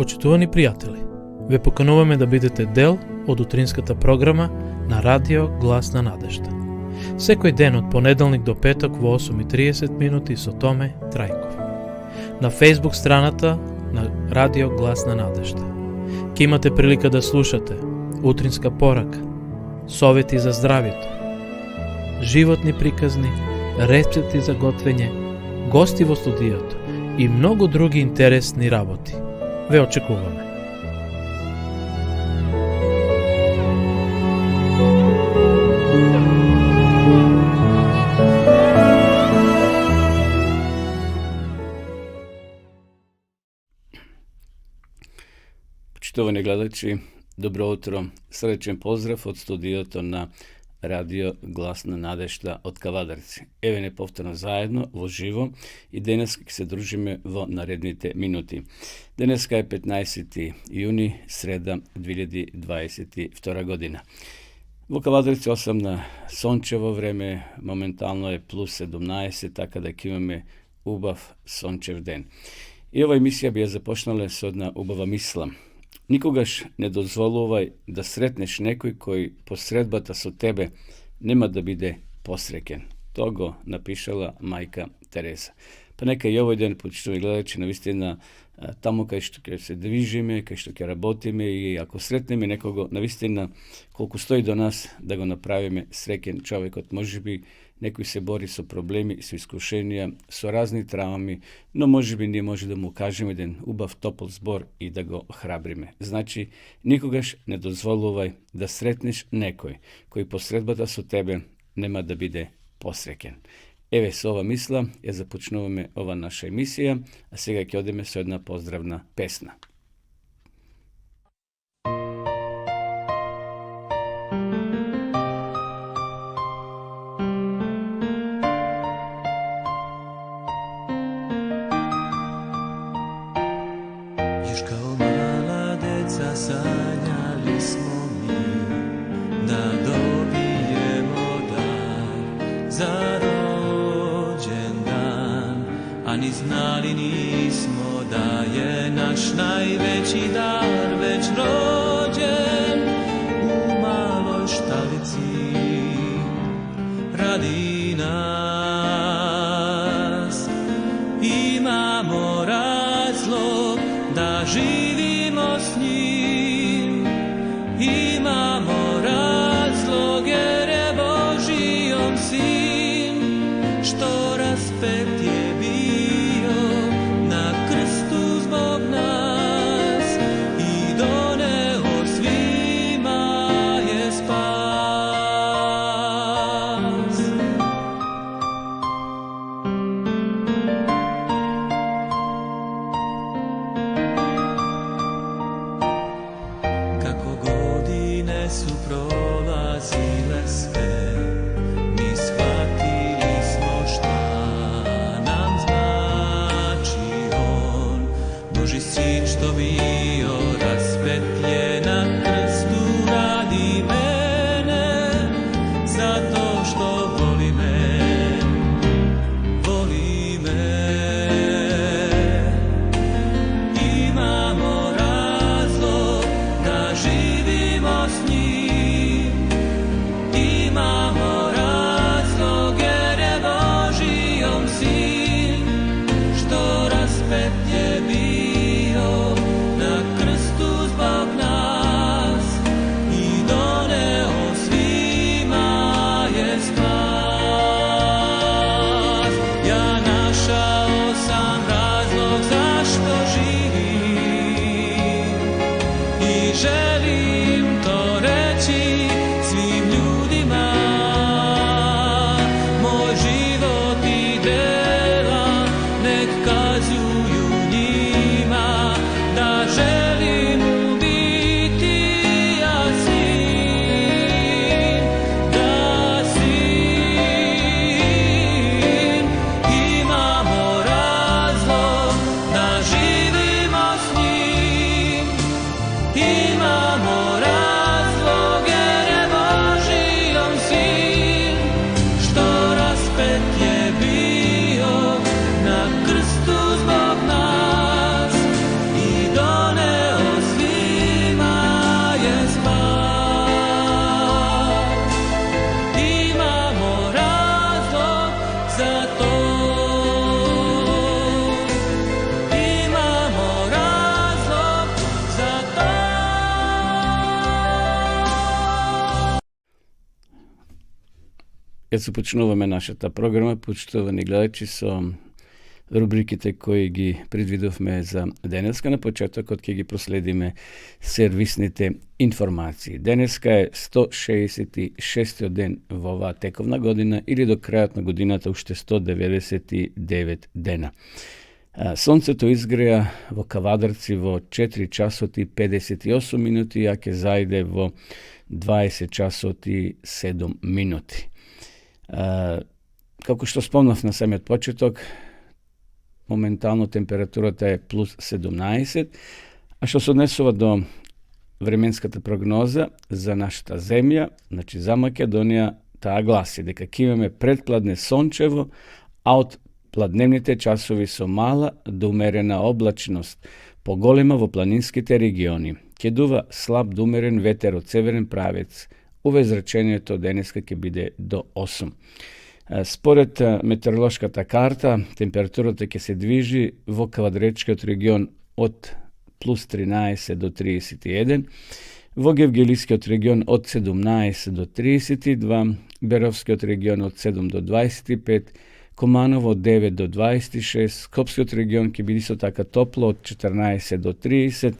Почитувани пријатели, ве покануваме да бидете дел од утринската програма на Радио Глас на надежда. Секој ден од понеделник до петок во 8:30 минути со Томе Трајков. На Facebook страната на Радио Глас на надежда. Ке имате прилика да слушате утринска порака, совети за здравјето, животни приказни, рецепти за готвење, гости во студиото и многу други интересни работи. Ве очекуваме. Почитувани гледачи, добро утро. Срдечен поздрав од студиото на Радио Глас на надежда од Кавадарци. Еве не повторно заедно во живо и денес ќе се дружиме во наредните минути. Денеска е 15. јуни, среда 2022 година. Во Кавадарци 8 на сончево време, моментално е плюс 17, така да ќе имаме убав сончев ден. И ова емисија би ја започнале со една убава мисла. Никогаш не дозволувај да сретнеш некој кој по средбата со тебе нема да биде посреќен. Тоа го напишала мајка Тереза. Па нека и овој ден, почитувани гледачи, навистина таму кај што ќе се движиме, кај што ќе работиме и ако сретнеме некого, навистина колку стои до нас да го направиме среќен човекот. Можеби некој се бори со проблеми, со искушенија, со разни травми, но можеби ние може да му кажеме еден убав топол збор и да го храбриме. Значи, никогаш не дозволувај да сретнеш некој кој по средбата со тебе нема да биде посреќен. Еве со ова мисла ја започнуваме ова наша емисија, а сега ќе одиме со една поздравна песна. Ni znali nismo da je naš najveći dar već rođen u maloj štalici radi nas. Imamo razlog da živimo s njim, imamo razlog jer je Božji on sin što raspet je prolazile sve, mi shvatili smo šta Kad се почнуваме нашата програма, почитувани гледачи, со рубриките кои ги предвидовме за денеска, на почетокот ќе ги проследиме сервисните информации. Денеска е 166 ден во оваа тековна година или до крајот на годината уште 199 дена. Сонцето изгреа во Кавадарци во 4 часот и 58 минути, а ќе зајде во 20 часот и 7 минути. Како што спомнав на самиот почеток, моментално температурата е плюс 17, а што се однесува до временската прогноза за нашата земја, значи за Македонија, таа гласи дека ќе имаме предпладне сончево, а од пладневните часови со мала до умерена облачност, поголема во планинските региони. Ќе дува слаб до умерен ветер од северен правец. Ова изречението денеска ќе биде до 8. Според метеоролошката карта, температурата ќе се движи во Кавадречкиот регион од плюс 13 до 31, во Гевгелискиот регион од 17 до 32, Беровскиот регион од 7 до 25, Команово од 9 до 26, Скопскиот регион ќе биде со така топло од 14 до 30,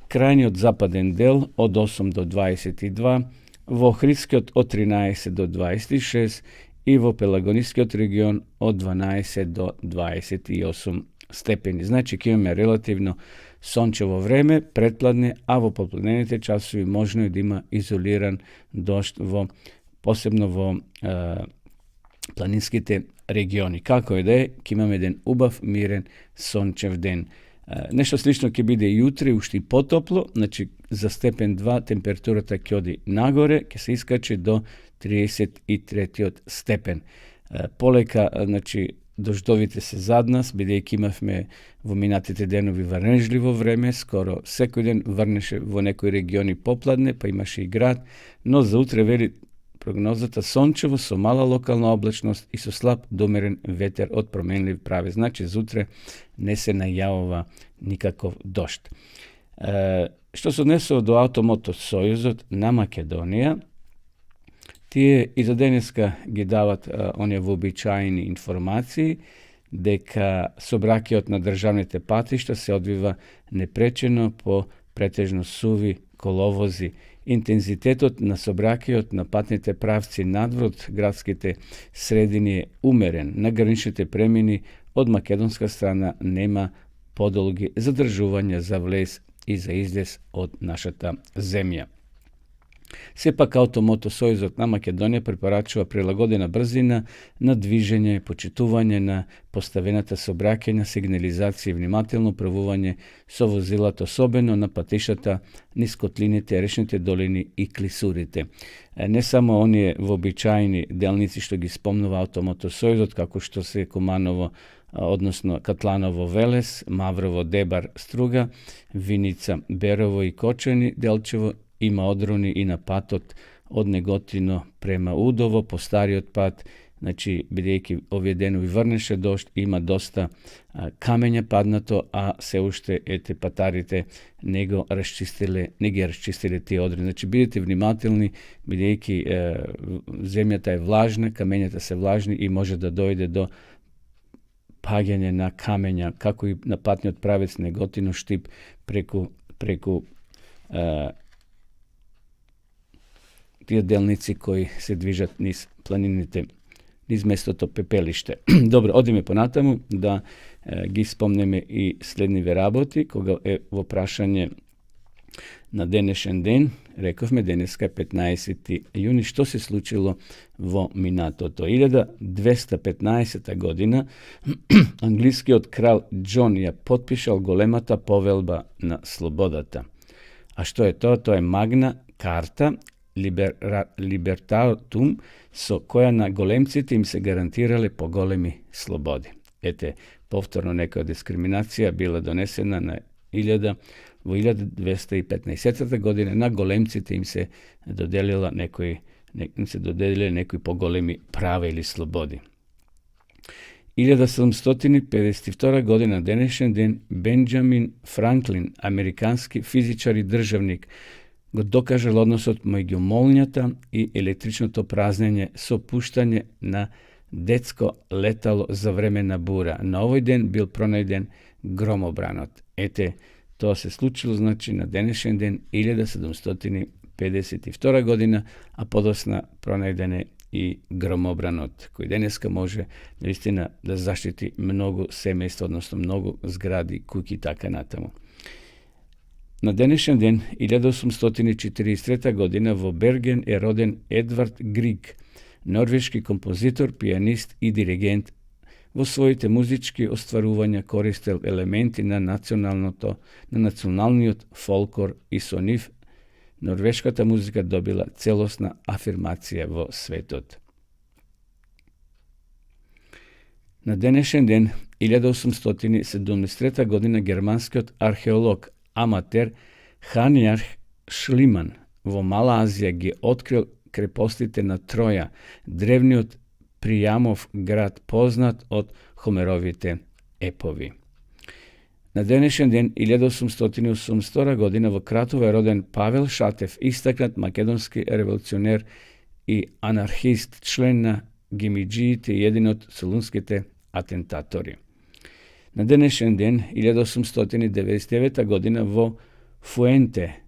крајниот западен дел од 8 до 22, во Охридскиот од 13 до 26 и во Пелагонискиот регион од 12 до 28 степени. Значи, ќе имаме релативно сончево време, предпладне, а во попладнените часови можно и да има изолиран дожд посебно во планинските региони. Како и да е, ќе имаме еден убав, мирен, сончев ден. Нешто слично ќе биде и утре, уште и потопло, значи за степен 2 температурата ќе оди нагоре, ќе се искачи до 33 степен. Полека, значи, дождовите се зад нас, бидејќи имавме во минатите денови врнежливо време, скоро секој ден врнеше во некои региони попладне, па имаше и град, но за утре вели прогнозата сончево со мала локална облачност и со слаб домерен ветер од променлив правец. Значи, за утре не се најавува никаков дожд. Што се однесува до Автомото Сојузот на Македонија, тие и за денеска ги дават оние вообичаени информации дека сообраќајот на државните патишта се одвива непречено по претежно суви коловози. Интензитетот на сообраќајот на патните правци надвор градските средини е умерен. На граничните премини од македонска страна нема подолги задржувања за влез и за излез од нашата земја. Сепак Автомото Сојузот на Македонија препорачува прилагодена брзина на движење, почитување на поставената сообраќајна сигнализација и внимателно правување со возилата, особено на патишата низ котлините, речните долини и клисурите. Не само оние вообичаени делници што ги спомнува Автомото Сојузот, како што се Куманово, односно Катланово Велес, Маврово Дебар Струга, Виница Берово и Кочани Делчево, има одрони и на патот од Неготино према Удово, по стариот пат, значи, бидејќи овие денови врнеше дожд, има доста камења паднато, а се уште патарите не ги расчистиле тие одрони. Значи, бидете внимателни, бидејќи земјата е влажна, камењата се влажни и може да дојде до паѓање на камења, како и на патниот правец Неготино Штип преку тие делници кои се движат низ планините, низ местото пепелиште. Добро, одиме понатаму да ги спомнеме и следниве работи, кога е во прашање на денешен ден, рековме денеска 15 јуни, што се случило во минатото. 1215 година англискиот крал Џон ја потпишал големата повелба на слободата. А што е тоа? Тоа е Магна Карта Libertatum, со која на големците им се гарантирале поголеми слободи. Повторно некоја дискриминација била донесена во 1215 година, на големците им се доделиле некои поголеми права или слободи. 1752 година денешен ден Бенџамин Франклин, американски физичар и државник, го докажал односот меѓу молњата и електричното празнење со пуштање на детско летало за време на бура. На овој ден бил пронајден громобранот. Ете, тоа се случило значи на денешен ден 1752 година, а подосна пронајден е и громобранот, кој денеска може наистина да заштити многу семејства, односно многу згради, куќи така натаму. На денешен ден, 1843 година, во Берген е роден Едвард Григ, норвешки композитор, пианист и диригент. Во своите музички остварувања користел елементи на националниот фолклор и со нив норвешката музика добила целосна афирмација во светот. На денешен ден, 1873 година, германскиот археолог аматер Ханјарх Шлиман во Мала Азија ги открил крепостите на Троја, древниот Пријамов град познат од Хомеровите епови. На денешен ден, 1882 година, во Кратово е роден Павел Шатев, истакнат македонски револуционер и анархист, член на гимиџиите и един од солунските атентатори. На денешен ден, 1899 година, во Фуенте,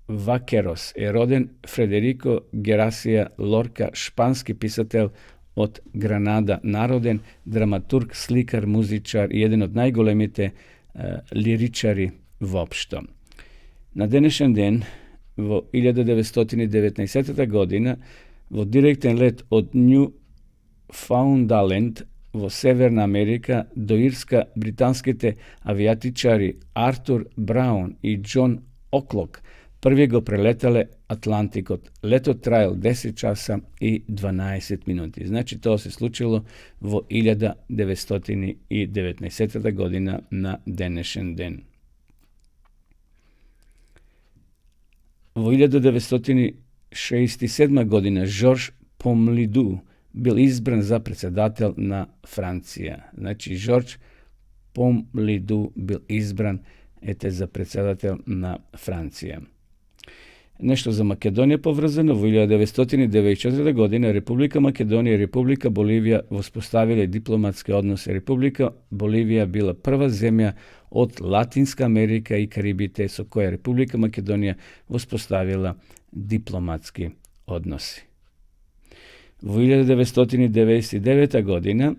Вакерос, е роден Фредерико Герасија Лорка, шпански писател од Гранада, народен драматург, сликар, музичар и еден од најголемите лиричари воопшто. На денешен ден, во 1919 година, во директен лет од Нјуфаундленд во Северна Америка до Ирска, британските авијатичари Артур Браун и Џон Оклок први го прелетале Атлантикот. Летот траел 10 часа и 12 минути. Значи, тоа се случило во 1919 година на денешен ден. Во 1967 година Жорж Помлиду бил избран за председател на Франција. Значи, Жорж Помлиду бил избран за председател на Франција. Нешто за Македонија поврзано. Во 1994 година Република Македонија и Република Боливија воспоставиле дипломатски односи. Република Боливија била прва земја од Латинска Америка и Карибите со која Република Македонија воспоставила дипломатски односи. Во 1999 година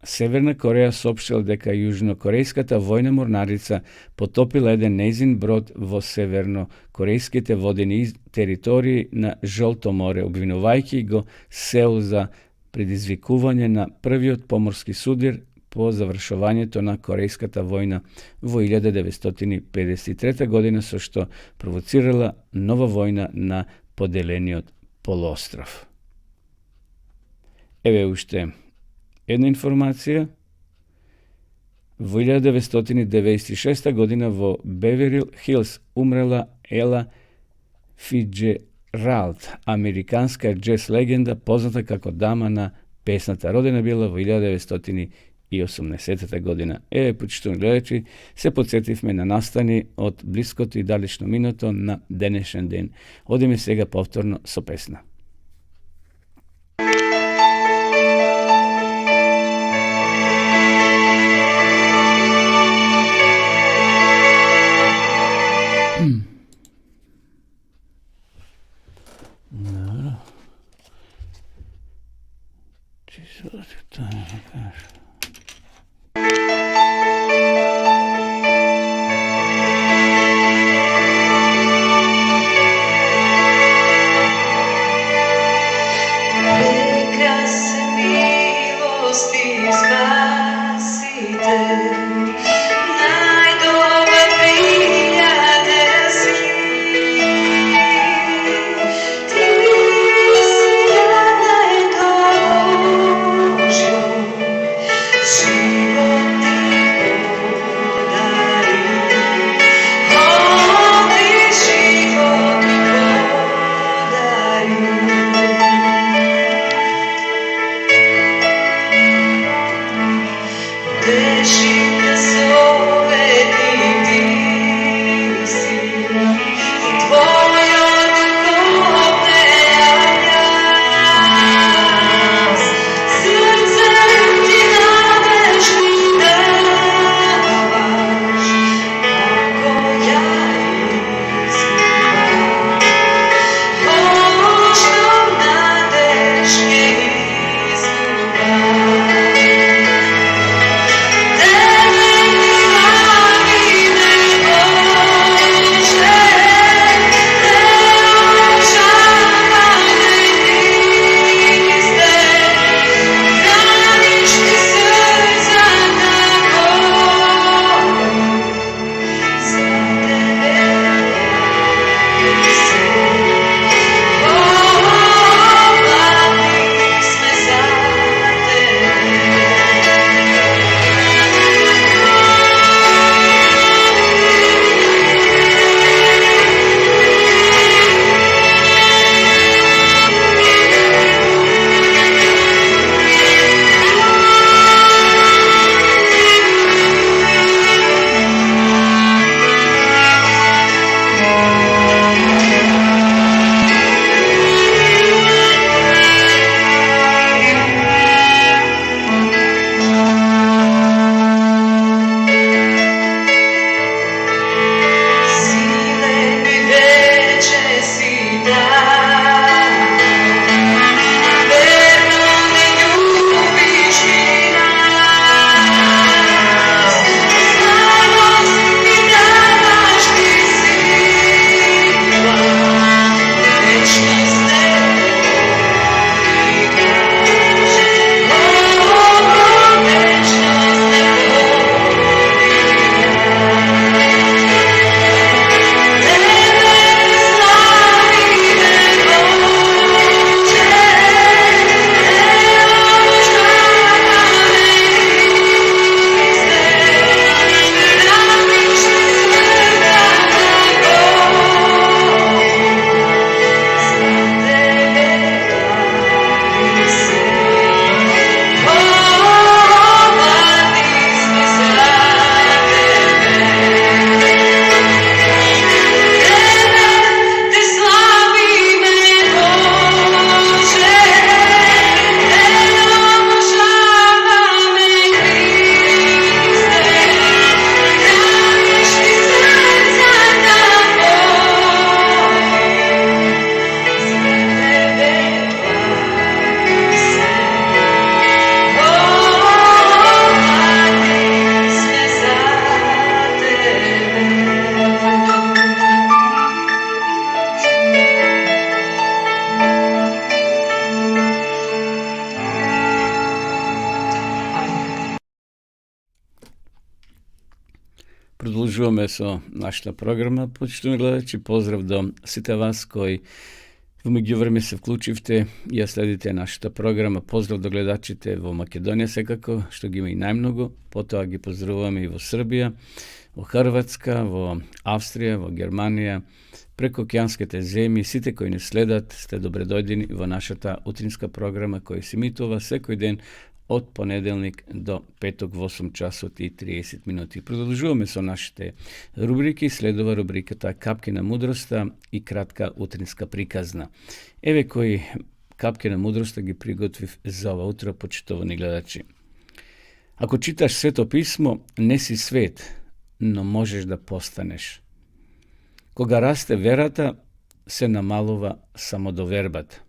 Северна Кореја соопштила дека јужнокорејската војна морнарица потопила еден нејзин брод во северно-корејските водени територии на Жолто море, обвинувајќи го Сеул за предизвикување на првиот поморски судир по завршувањето на Корејската војна во 1953 година, со што провоцирала нова војна на поделениот полуостров. Еве уште една информација. Во 1996 година во Беверил Хилс умрела Ела Фиджералд, американска џез легенда, позната како дама на песната. Родена била во 1980 година. Почитувани гледачи, се подсетивме на настани од блиското и далечно минато на денешен ден. Одиме сега повторно со песна. Deixe-me só ver em ti, sim, Продолжуваме со нашата програма. Почитувани гледачи, поздрав до сите вас кои во меѓувреме се вклучивте и ја следите нашата програма. Поздрав до гледачите во Македонија секако, што ги има и најмногу. Потоа ги поздравуваме и во Србија, во Хрватска, во Австрија, во Германија, преку океанските земји. Сите кои не следат, сте добре дојдени во нашата утринска програма која се емитува секој ден од понеделник до петок во 8 часот и 30 минути. Продолжуваме со нашите рубрики. Следува рубриката Капки на мудроста и кратка утринска приказна. Еве кои капки на мудроста ги приготвив за ова утро, почитувани гледачи. Ако читаш Свето писмо, не си свет, но можеш да постанеш. Кога расте верата, се намалува самодовербата.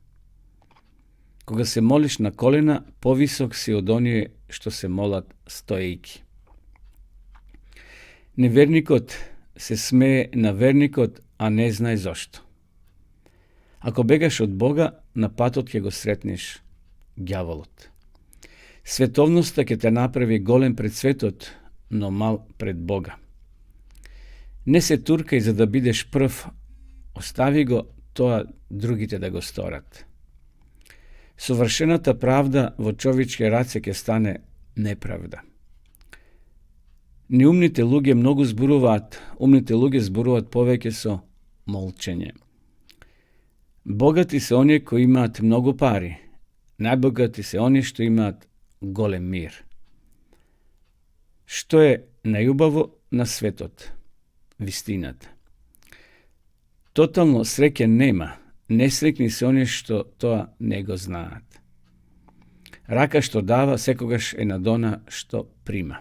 Кога се молиш на колена, повисок си од оние што се молат стоејки. Неверникот се смее на верникот, а не знае зошто. Ако бегаш од Бога, на патот ќе го сретнеш ѓаволот. Световноста ќе те направи голем пред светот, но мал пред Бога. Не се туркај за да бидеш прв, остави го тоа другите да го сторат. Совршената правда во човечки раце ќе стане неправда. Неумните луѓе многу зборуваат, умните луѓе зборуваат повеќе со молчење. Богати се оние кои имаат многу пари, најбогати се оние што имаат голем мир. Што е најубаво на светот? Вистината. Тотално среќа нема. Несрекни се оние што тоа не го знаат. Рака што дава, секогаш е над она што прима.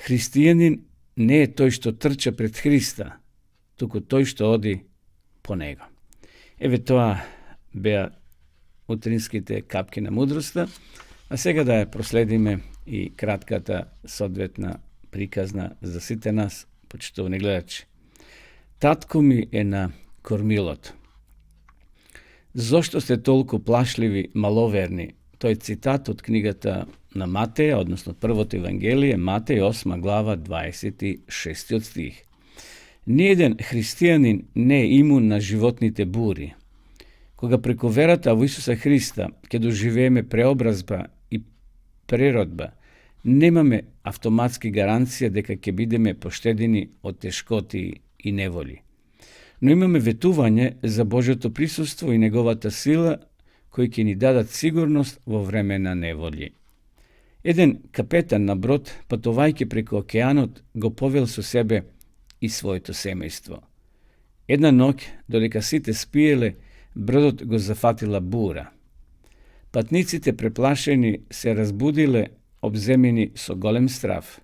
Христијанин не е тој што трча пред Христа, туку тој што оди по него. Еве тоа беа утринските капки на мудроста, а сега да ја проследиме и кратката соодветна приказна за сите нас, почитувани гледачи. Татко ми е на кормилото. Зошто сте толку плашливи, маловерни? Тој е цитат од книгата на Матеја, односно првото Евангелие, Матеј 8 глава 26 стих. Ниеден христијанин не е имун на животните бури. Кога преку верата во Исуса Христа ќе доживееме преобразба и преродба, немаме автоматски гаранција дека ќе бидеме поштедени од тешкоти и неволи. Но имаме ветување за Божјото присуство и неговата сила, кои ќе ни дадат сигурност во време на неволи. Еден капетан на брод, патувајќи преку океанот, го повел со себе и своето семејство. Една ноќ, додека сите спиеле, бродот го зафатила бура. Патниците преплашени се разбудиле, обземени со голем страв.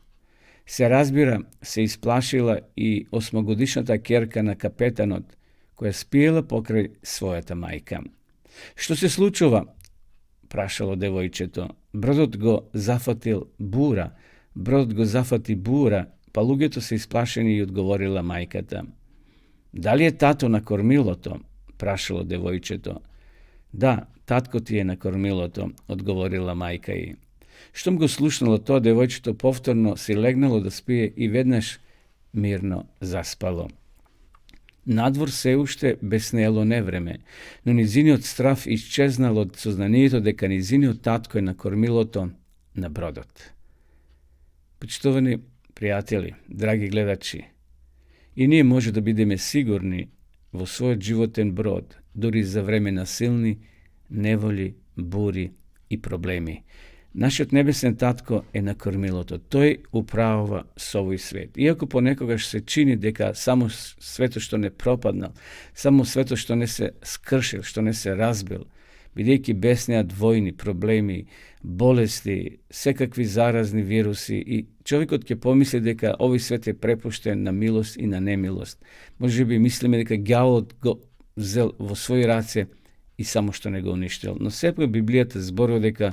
Се разбира, се исплашила и 8-годишната ќерка на капетанот, која спиела покрај својата мајка. Што се случува? Прашало девојчето. Бродот го зафати бура, па луѓето се исплашени и одговорила мајката. Дали е тато на кормилото? Прашало девојчето. Да, татко ти е на кормилото, одговорила мајка ѝ. Штом го слушнало тоа, девојчето повторно си легнало да спие и веднаш мирно заспало. Надвор се уште беснеело невреме, но низиниот страв исчезнал од сознанието дека низиниот татко е на кормилото на бродот. Почитувани пријатели, драги гледачи, и ние може да бидеме сигурни во својот животен брод, дури за време на силни неволи, бури и проблеми. Нашиот небесен татко е на кормилото. Тој управува со овој свет. Иако понекогаш се чини дека само светот што не пропаднал, само светот што не се скршил, што не се разбил, бидејќи беснеат војни, проблеми, болести, секакви заразни вируси, и човекот ќе помисли дека овој свет е препуштен на милост и на немилост. Може би мислиме дека ѓаволот го взел во своји раце и само што не го уништил. Но сепак Библијата зборува дека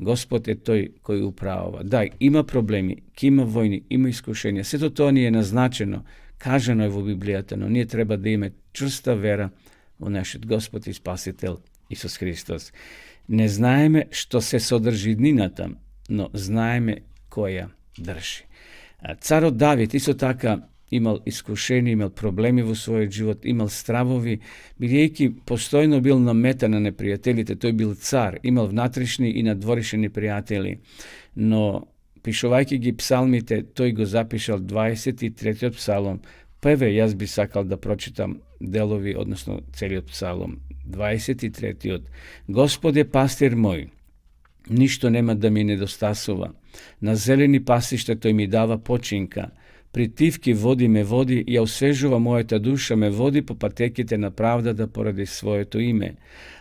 Господ е тој кој управува. Да, има проблеми, ќе има војни, има искушенија. Сето тоа ни е назначено, кажано е во Библијата, но ние треба да имаме чврста вера во нашиот Господ и Спасител Исус Христос. Не знаеме што се содржи днината, но знаеме која држи. Caro David isto така имал искушение, имал проблеми во својот живот, имал стравови, бидејќи постојно бил наметан на непријателите. Тој бил цар, имал внатрешни и надворешни непријатели. Но пишувајќи ги псалмите, тој го запишал 23-тиот псалом. Па еве, јас би сакал да прочитам делови, односно целиот псалом. 23-тиот. Господе пастир мој, ништо нема да ми недостасува. На зелени пасишта тој ми дава починка. При тивки води ме води, ја освежува мојата душа, ме води по патеките на правдата поради своето име.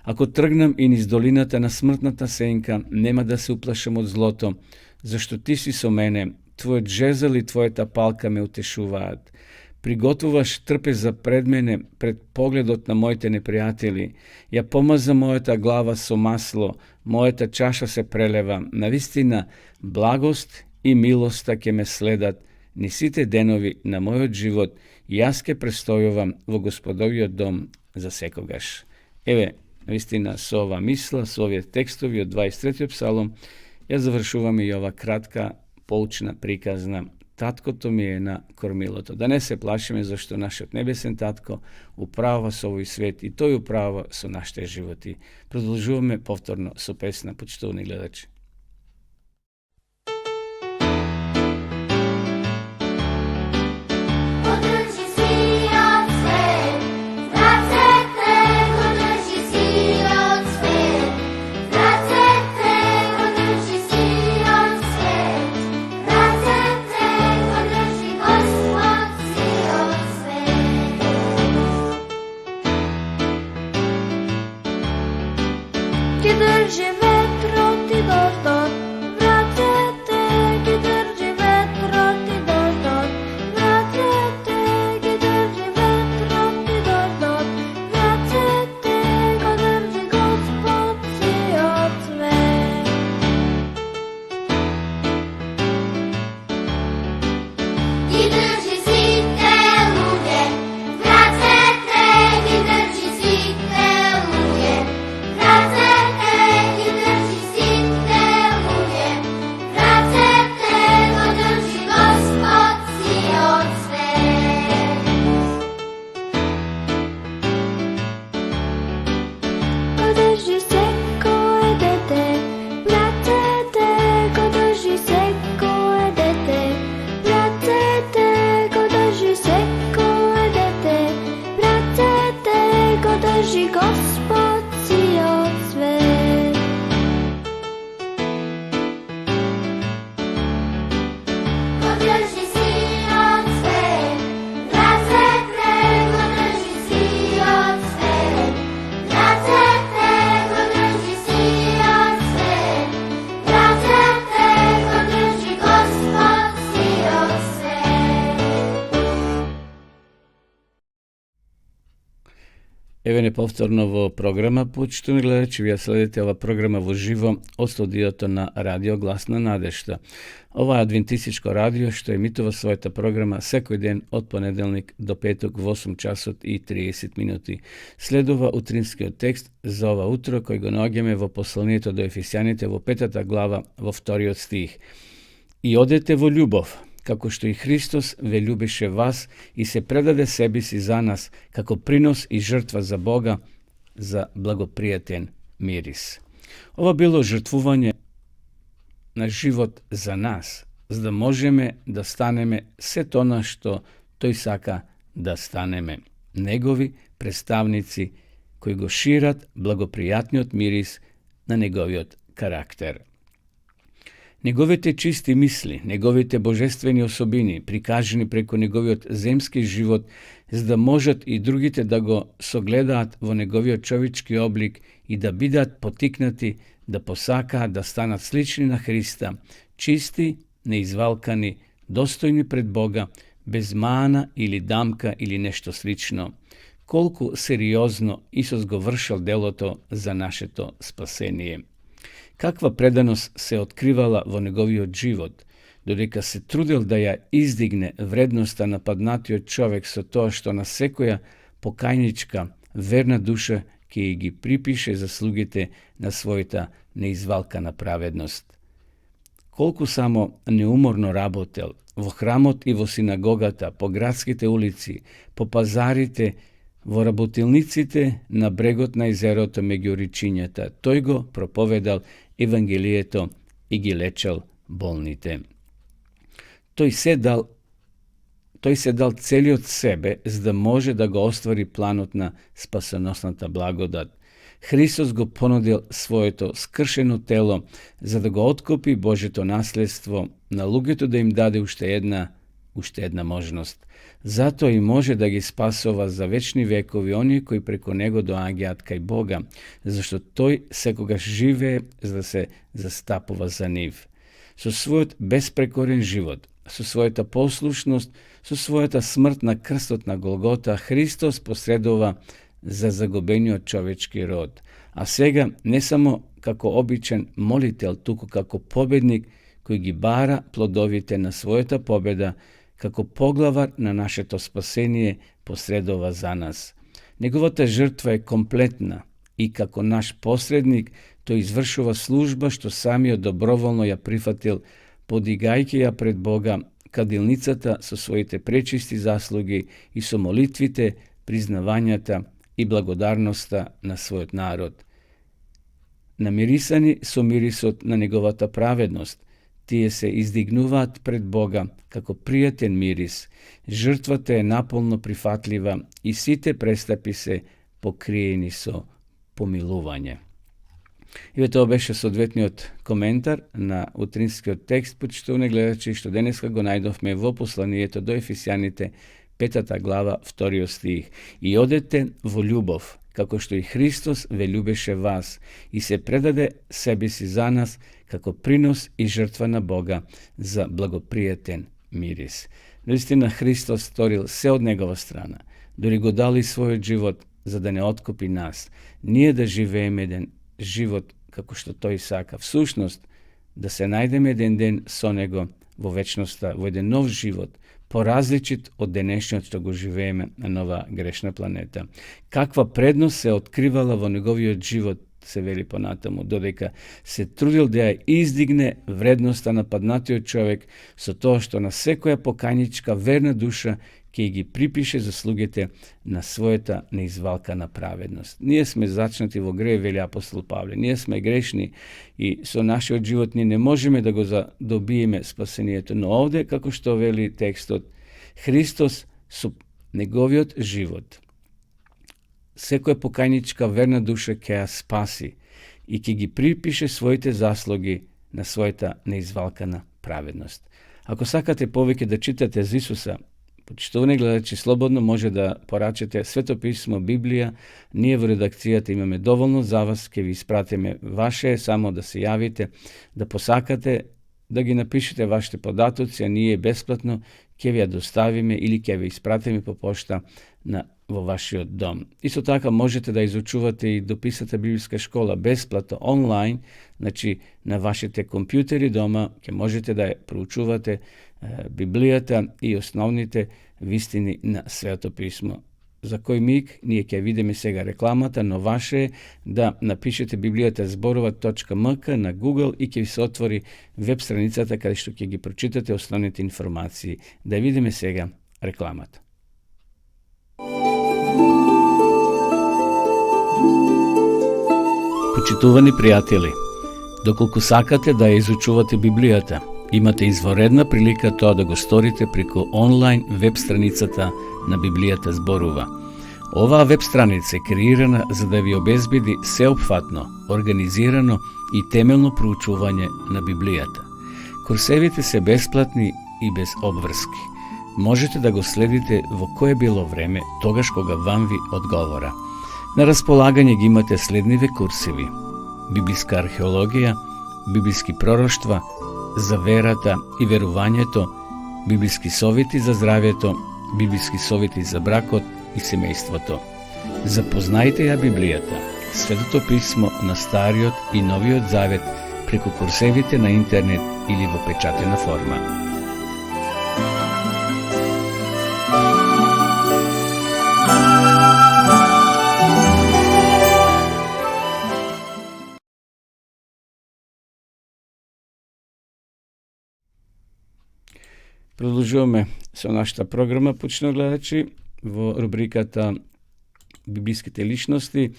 Ако тргнам и низ долината на смртната сенка, нема да се уплашам од злото, зашто ти си со мене, твојот жезел и твојата палка ме утешуваат. Приготуваш трпеза пред мене, пред погледот на моите непријатели. Ја помаза мојата глава со масло, мојата чаша се прелева. Навистина, благост и милоста ќе ме следат ни сите денови на мојот живот, и јас ке престојувам во Господовиот дом за секогаш. Еве, навистина, со ова мисла, со овие текстови од 23-тиот псалом, ја завршувам и ова кратка, поучна, приказна Таткото ми е на кормилото. Да не се плашиме, зашто нашиот небесен татко управа со овој свет и тој управа со нашите животи. Продолжуваме повторно со песна, почитувани гледачи. Еве неповторно во програма, почитувани гледачи, вие следите ова програма во живо од студиото на Радио Гласна надежда. Ова е адвентистичко радио што емитува својата програма секој ден од понеделник до петок во 8 часот и 30 минути. Следува утринскиот текст за ова утро кој го наоѓаме во посланието до Ефесјаните во 5 глава во 2 стих. И одете во љубов, како што и Христос ве љубеше вас и се предаде себе си за нас, како принос и жртва за Бога, за благопријатен мирис. Ова било жртвување на живот за нас, за да можеме да станеме сето она што тој сака да станеме. Негови представници кои го шират благопријатниот мирис на неговиот карактер. Неговите чисти мисли, неговите божествени особини, прикажени преку неговиот земски живот, за да можат и другите да го согледаат во неговиот човечки облик и да бидат потикнати да посакаат да станат слични на Христа, чисти, неизвалкани, достојни пред Бога, без мана или дамка или нешто слично. Колку сериозно Исус го вршил делото за нашето спасение. Каква преданост се откривала во неговиот живот, додека се трудел да ја издигне вредноста на паднатиот човек со тоа што на секоја покајничка, верна душа ќе ги припише заслугите на својата неизвалкана праведност. колку само неуморно работел во храмот и во синагогата, по градските улици, по пазарите, во работилниците на брегот на езерото меѓу речињата. Тој го проповедал Евангелието и ги лечел болните. Тој се дал целиот себе, за да може да го оствари планот на спасоносната благодат. Христос го понудил своето скршено тело, за да го откупи Божето наследство на луѓето, да им даде уште една можност. Затоа и може да ги спасува за вечни векови оние кои преко него доаѓаат кај Бога, зашто тој секогаш живее за да се застапува за нив. Со својот безпрекорен живот, со својата послушност, со својата смрт на крстот на Голгота, Христос посредува за загубениот човечки род. А сега не само како обичен молител, туку како победник кој ги бара плодовите на својата победа, како поглавар на нашето спасение посредува за нас. Неговата жртва е комплетна и како наш посредник тој извршува служба што самиот доброволно ја прифатил, подигајќи ја пред Бога кадилницата со своите пречисти заслуги и со молитвите, признавањата и благодарноста на својот народ. Намирисани со мирисот на неговата праведност, тие се издигнуваат пред Бога како пријатен мирис. Жртвата е наполно прифатлива и сите престапи се покриени со помилување. И тоа беше соодветниот коментар на утринскиот текст, почитувани гледачи, што денеска го најдовме во посланието до Ефесјаните, 5 глава, 2 стих. И одете во љубов, како што и Христос ве љубеше вас и се предаде себе си за нас како принос и жртва на Бога за благопријатен мирис. Наистина Христос сторил се од негова страна, дори го дали својот живот за да не откупи нас. Ние да живееме еден живот како што тој сака. Всушност, да се најдеме еден ден со него во вечноста, во еден нов живот, поразличит од денешниот што го живееме на ова грешна планета. Каква предност се откривала во неговиот живот, се вели понатаму, додека се трудил да ја издигне вредноста на паднатиот човек со тоа што на секоја покајничка верна душа ќе ги припише заслугите на својата неизвалкана праведност. Ние сме зачнати во грех, вели апостол Павле. Ние сме грешни и со нашиот живот ние не можеме да го добиеме спасението. Но овде, како што вели текстот, Христос со неговиот живот, секоја покајничка верна душа ќе ја спаси и ќе ги припише своите заслуги на својата неизвалкана праведност. Ако сакате повеќе да читате за Исуса, почитувани гледачи, слободно може да порачате Свето писмо, Библија. Ние во редакцијата имаме доволно за вас, ќе ви испратиме. Ваше е само да се јавите, да посакате, да ги напишете вашите податоци, а ние бесплатно ќе ви ја доставиме или ќе ви испратиме по пошта во вашиот дом. Исто така можете да изучувате и дописата библиска школа бесплатно онлайн, значи на вашите компјутери дома ќе можете да ја проучувате Библијата и основните вистини на Свето писмо. За кој миг ние ќе видиме сега рекламата, но ваше е да напишете Библијата зборува.мк на Google и ќе ви се отвори веб страницата каде што ќе ги прочитате основните информации. Да видиме сега рекламата. Почитувани пријатели, доколку сакате да ја изучувате Библијата, имате изворедна прилика тоа да го сторите преку онлайн веб страницата на Библијата зборува. Оваа веб страница е креирана за да ви обезбеди сеопфатно, организирано и темелно проучување на Библијата. Курсевите се бесплатни и без обврски. Можете да го следите во кое било време, тогаш кога вам ви одговора. На располагање ги имате следниве курсеви: библиска археологија, библиски пророштва, за верата и верувањето, библиски совети за здравјето, библиски совети за бракот и семејството. Запознајте ја Библијата, Светото писмо на Стариот и Новиот Завет преку курсевите на интернет или во печатена форма. Продолжуваме со нашата програма, почитувани гледачи, во рубриката Библиските личности.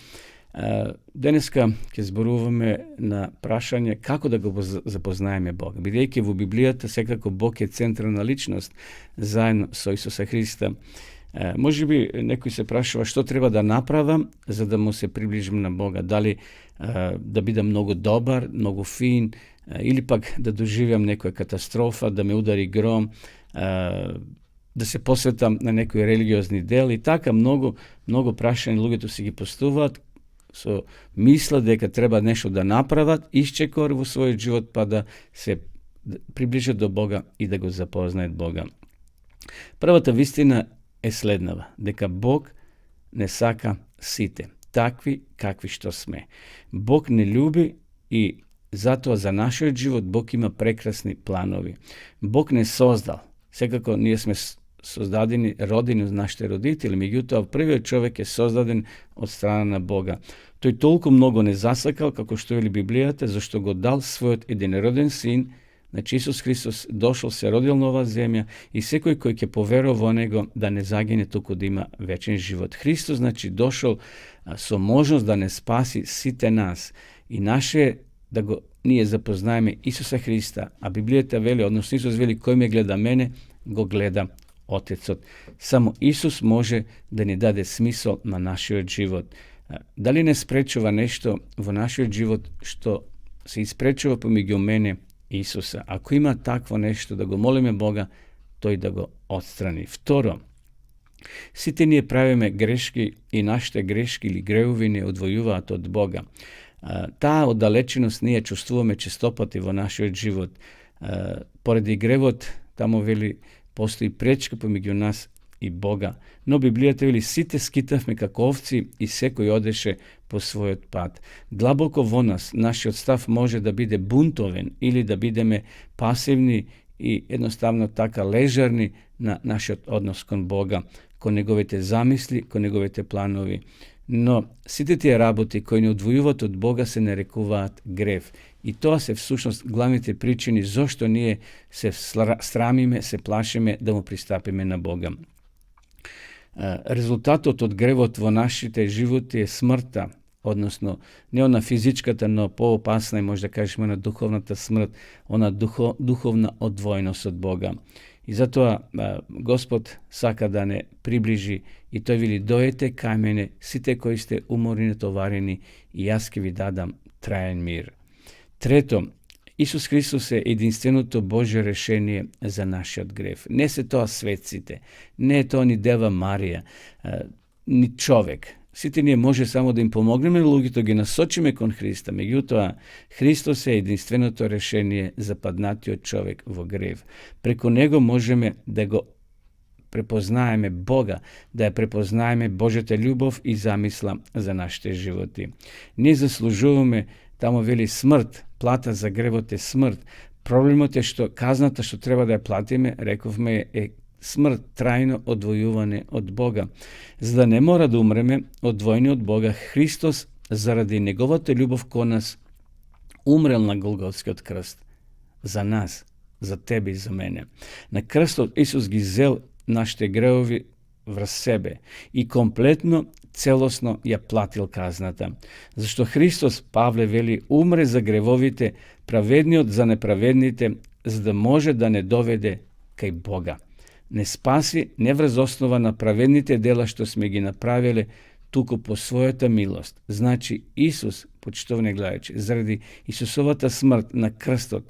Денеска ќе зборуваме на прашање како да го запознаеме Бога. Бидејќи во Библијата секако Бог е централна личност заедно со Исуса Христа. Може би некој се прашува што треба да направам за да му се приближим на Бога. Дали да бидам многу добар, многу фин, или пак да доживам некоја катастрофа, да ме удари гром, да се посветам на некој религиозни дел и така многу прашања луѓето си ги постуваат со мисла дека треба нешто да направат, исчекор во својот живот па да се приближат до Бога и да го запознаат Бога. Првата вистина е следнава, дека Бог не сака сите, такви какви што сме. Бог не љуби и затоа за нашиот живот Бог има прекрасни планови. Бог не создал. Секако ние сме создадени, родени од нашите родители, меѓутоа првиот човек е создаден од страна на Бога. Тој толку многу не засакал, како што вели Библијата, зашто го дал својот единороден син, значи Исус Христос дошол, се родил на оваа земја и секој кој ќе поверува во него да не загине, туку да има вечен живот. Христос значи дошол со можност да не спаси сите нас и наше да го ние запознаеме Исуса Христа, а Библијата вели, односно Исус вели, кој ме гледа мене, го гледа Отецот. Само Исус може да ни даде смисол на нашиот живот. Дали не спречува нешто во нашиот живот што се испречува помеѓу мене и Исуса? Ако има такво нешто, да го молиме Бога, тој да го отстрани. Второ, сите ние правиме грешки и нашите грешки или греуви не одвојуваат од Бога. Таа оддалеченост ние чувствуваме честопати во нашиот живот. Поради гревот, тамо вели, постои пречка помеѓу нас и Бога. Но Библијата вели, сите скитавме како овци и секој одеше по својот пат. Длабоко во нас, нашиот став може да биде бунтовен или да бидеме пасивни и едноставно така лежарни на нашиот однос кон Бога, кон неговите замисли, кон неговите планови. Но сите тие работи кои не одвојуваат од Бога се нарекуваат грев. И тоа се всушност главните причини зошто ние се срамиме, се плашиме да му пристапиме на Бога. Резултатот од гревот во нашите животи е смртта, односно не она физичката, но поопасна и може да кажеме на духовната смрт, она духовна одвоеност од Бога. И затоа Господ сака да не приближи и тој вели, дојдете кај мене сите кои сте уморени, товарени и јас ќе ви дадам траен мир. Трето, Исус Христос е единственото Божје решение за нашиот грев. Не се тоа светците, не е тоа ни Дева Марија, ни човек. Сите ние може само да им помогнеме на луѓето, ги насочиме кон Христа. Меѓутоа, Христос е единственото решение за паднатиот човек во грев. Преку него можеме да го препознаеме Бога, да ја препознаеме Божјата љубов и замисла за нашите животи. Ние заслужуваме, тамо вели, смрт, плата за гревот е смрт. Проблемот е што казната што треба да ја платиме, рековме, е смрт, трајно одвојување од Бога. За да не мора да умреме одвоени од Бога, Христос, заради неговата љубов кон нас, умрел на Голготскиот крст. За нас, за тебе и за мене. На крстот Исус ги зел нашите греови врз себе и комплетно, целосно ја платил казната. Зашто Христос, Павле вели, умре за гревовите, праведниот за неправедните, за да може да не доведе кај Бога. Не спаси не врз основа на праведните дела што сме ги направиле, туку по својата милост. Значи Исус, почитувани гледачи, заради Исусовата смрт на крстот,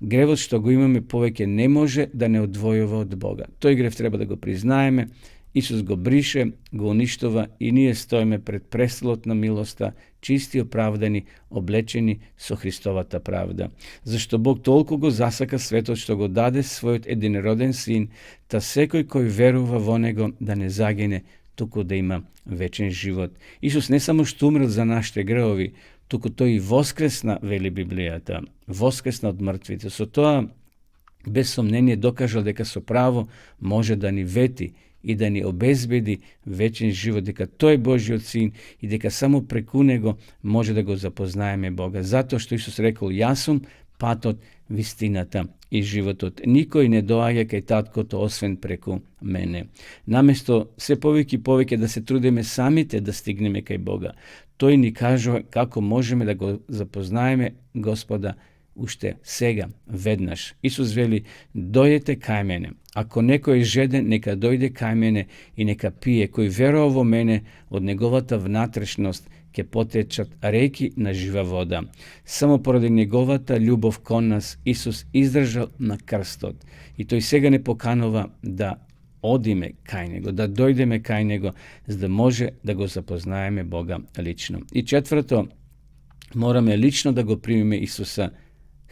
гревот што го имаме повеќе не може да не одвојува од Бога. Тој грев треба да го признаеме, Исус го брише, го уништува и ние стоиме пред престолот на милоста, чисти, оправдани, облечени со Христовата правда. Зашто Бог толку го засака светот што го даде својот единороден син, та секој кој верува во него да не загине, туку да има вечен живот. Исус не само што умрел за нашите греови, туку тој и воскресна, вели Библијата, воскресна од мртвите. Со тоа, без сомнение, докажал дека со право може да ни вети и да ни обезбеди вечен живот, дека тој е Божјиот син и дека само преку него може да го запознаеме Бога. Затоа што Исус рекол, јас сум патот, вистината и животот. Никој не доаѓа кај таткото освен преку мене. Наместо се повеќе да се трудиме самите да стигнеме кај Бога, тој ни кажува како можеме да го запознаеме Господа уште сега, веднаш. Исус вели, дојдете кај мене. Ако некој е жеден, нека дојде кај мене и нека пие. Кој верува во мене, од неговата внатрешност ќе потечат реки на жива вода. Само поради неговата љубов кон нас, Исус издржал на крстот. И тој сега не поканува да одиме кај него, да дојдеме кај него, за да може да го запознаеме Бога лично. И четврто, мораме лично да го примиме Исуса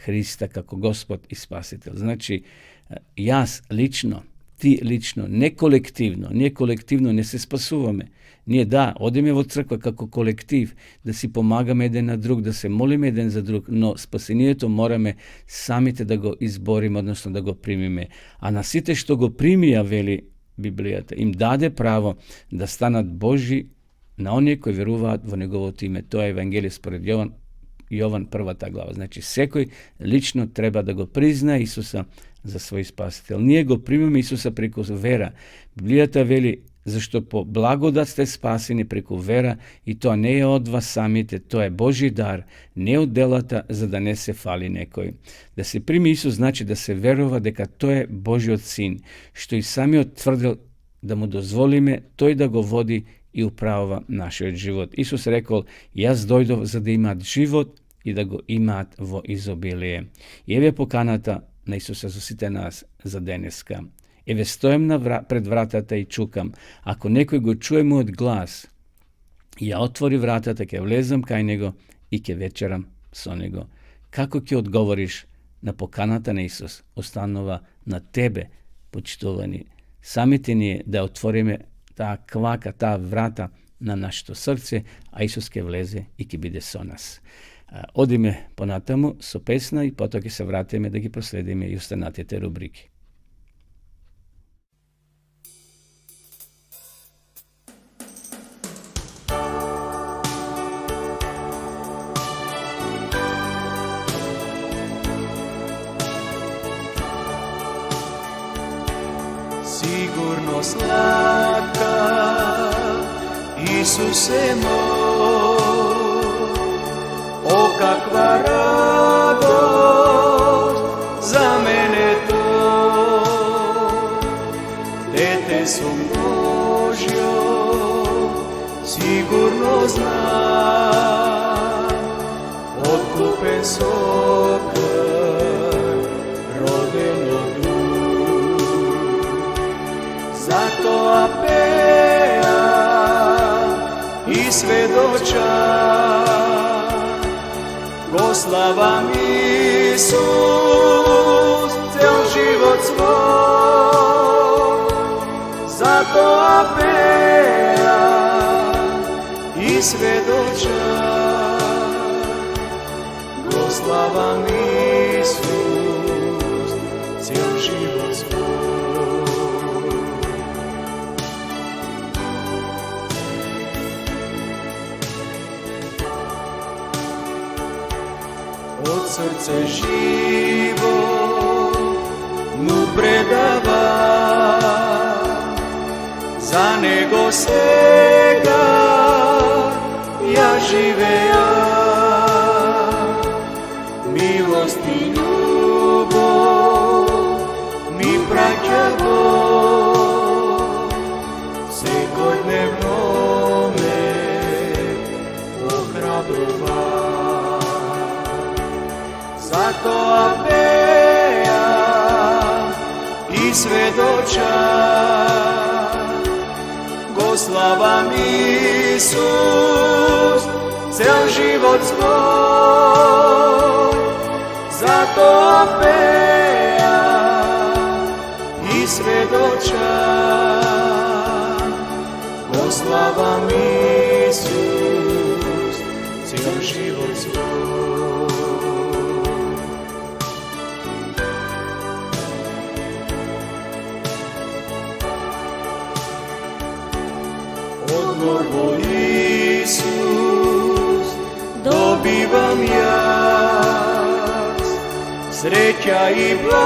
Христа како Господ и Спасител. Значи, јас лично, ти лично, не колективно. Ние колективно не се спасуваме. Ние одиме во црква како колектив, да си помагаме еден на друг, да се молиме еден за друг, но спасението мораме самите да го избориме, односно да го примиме. А на сите што го примија, вели Библијата, им даде право да станат Божи, на оние кои веруваат во неговото име. Тоа е Евангелие според Јован 1 глава. Значи, секој лично треба да го признае Исуса за свој Спасител. Ние го примаме Исуса преку вера. Библијата вели, зашто по благодат сте спасени преку вера, и тоа не е од вас самите, тоа е Божи дар, не од делата, за да не се фали некој. Да се прими Исус значи да се верува дека тој е Божиот син, што и самиот тврдел да му дозволиме тој да го води и управува нашиот живот. Исус рекол, јас дојдов за да имаат живот и да го имаат во изобилие. И еве поканата на Исуса за сите нас за денеска. Еве стоем пред вратата и чукам. Ако некој го чуе мојот глас, ја отвори вратата, ќе влезам кај него и ќе вечерам со него. Како ќе одговориш на поканата на Исус? Останува на тебе, почитувани. Самите ние да отвориме таа квака, таа врата на нашето срце, а Исус ќе влезе и ќе биде со нас. Одиме понатаму со песна и потоа ќе се вратиме да ги проследиме и останатите рубрики. Sigurno slatka, Isuse moj, o kakva radost za mene to. Dete sam Božjo, sigurno znam, otkupen sokrv, roden od zato apela i svedoča, go slavam Isus cel život svoj. Zato apela i svedoča, go slavam Isus cel život svoj. Od srce živo mu predava, za nego svega ja živeja. Milost i ljubov mi praća Bog, svakodnevno me ohrabrova. Zato apela i svedoča, go slavam Isus cel život svoj. Zato apela i svedoča, go slavam Isus cel život svoj. Odmor vo Isus dobivam jas, sreća i blaženstvo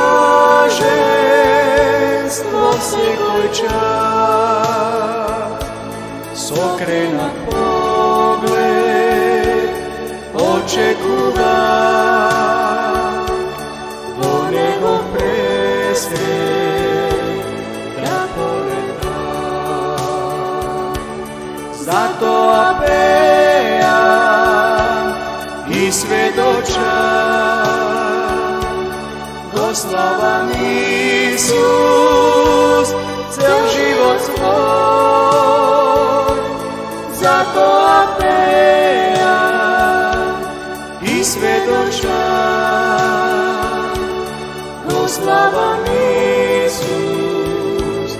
svekoj čast. Sokrenat pogled očekuva, vo njegov presret da pored nas. Zato apejam i svedočam, goslavam Isus cel život svoj. Zato apejam i svedočam, goslavam Isus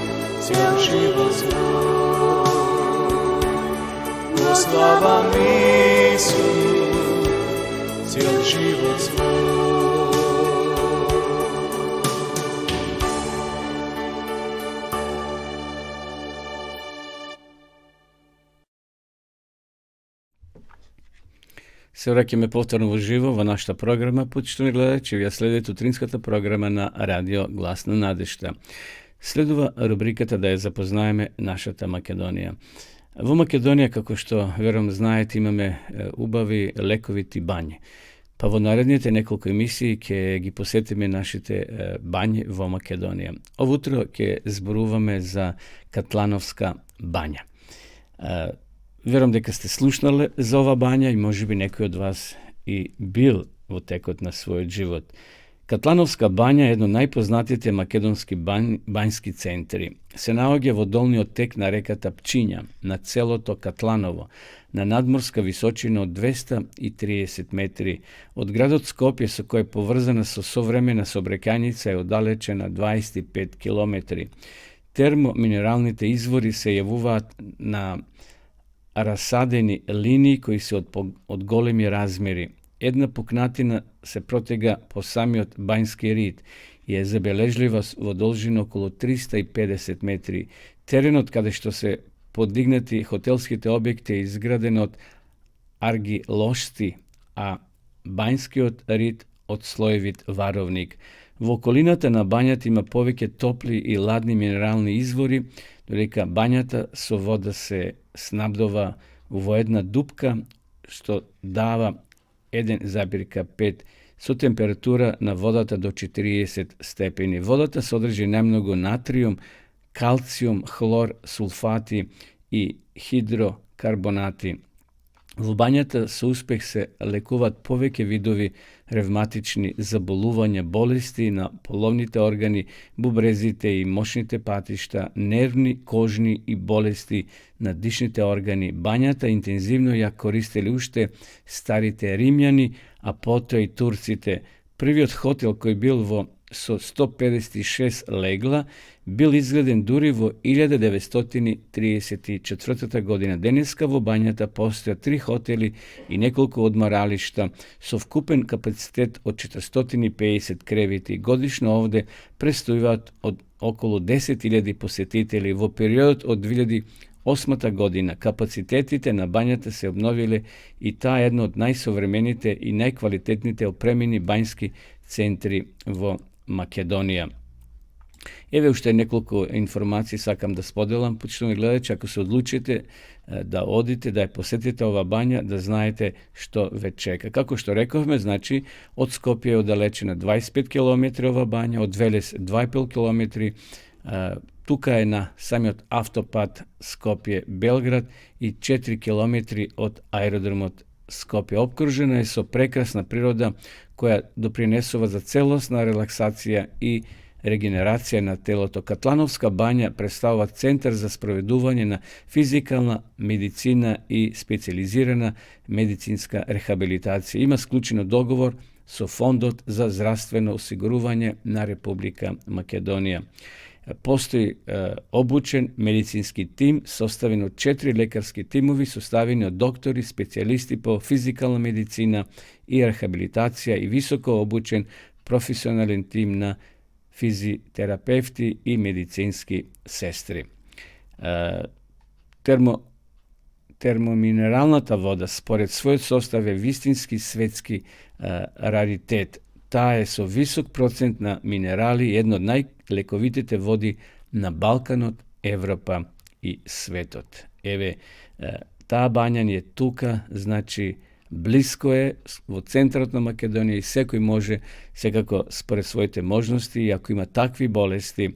cel život svoj. Goslavam Isus cel život svoj. Се враќаме повторно во живо во нашата програма, почитувани гледачи, ја следите утринската програма на Радио Глас на надежта. Следува рубриката да ја запознаеме нашата Македонија. Во Македонија, како што верувам знаете, имаме убави лековити бањи. Па во наредните неколку емисии ќе ги посетиме нашите бањи во Македонија. Овутро ќе зборуваме за Катлановска бања. Верувам дека сте слушнале за ова бања и можеби некој од вас и бил во текот на својот живот. Катлановска бања е едно најпознатите македонски бањски центри. Се наоѓа во долниот тек на реката Пчиња, на целото Катланово, на надморска височина од 230 метри. Од градот Скопје, со кој е поврзана со современа сообраќајница, е оддалечена 25 километри. Термоминералните извори се јавуваат на расадени линии кои се од големи размери. Една пукнатина се протега по самиот бањски рид и е забележлива во должина околу 350 метри. Теренот каде што се подигнати хотелските објекти е изграден од аргилошти, а бањскиот рид од слоевит варовник. Во околината на бањата има повеќе топли и ладни минерални извори, додека бањата со вода се снабдува во една дупка што дава 1,5 со температура на водата до 40 степени. Водата содржи најмногу натриум, калциум, хлор, сулфати и хидрокарбонати. Во бањата со успех се лекуваат повеќе видови ревматични заболувања, болести на половните органи, бубрезите и мошните патишта, нервни, кожни и болести на дишните органи. Бањата интензивно ја користеле уште старите римјани, а потоа и турците. Првиот хотел кој бил со 156 легла бил изграден дури во 1934 година. Денеска во бањата постојат 3 хотели и неколку одморалишта со вкупен капацитет од 450 кревити. Годишно овде престојуваат од околу 10.000 посетители. Во периодот од 2008 година капацитетите на бањата се обновиле и таа е една од најсовремените и најквалитетните опремени бањски центри во Македонија. Еве уште неколку информации сакам да споделам, почитувани гледачи, ако се одлучите да одите, да ја посетите ова бања, да знаете што ве чека. Како што рековме, значи, од Скопје е оддалечена 25 км ова бања, од Велес 2,5 км, тука е на самиот автопат Скопје-Белград и 4 км од аеродромот Скопје. Обкружена е со прекрасна природа која допринесува за целосна релаксација и регенерација на телото. Катлановска бања представува центар за спроведување на физикална медицина и специализирана медицинска рехабилитација. Има склучено договор со Фондот за здравствено осигурување на Република Македонија. Постои обучен медицински тим, составен од 4 лекарски тимови, составени од доктори, специјалисти по физикална медицина и рехабилитација и високо обучен професионален тим на физитерапевти и медицински сестри. Термоминералната вода, според својот состав, е вистински светски раритет. ta je so visok procent na minerali, jedno od najlekovitite vodi na Balkanot, Evropa i svetot. Ta banjan je tuka, znači blisko je v centralnoj Makedoniji, всекој може секако според своите можности и ако има такви болести.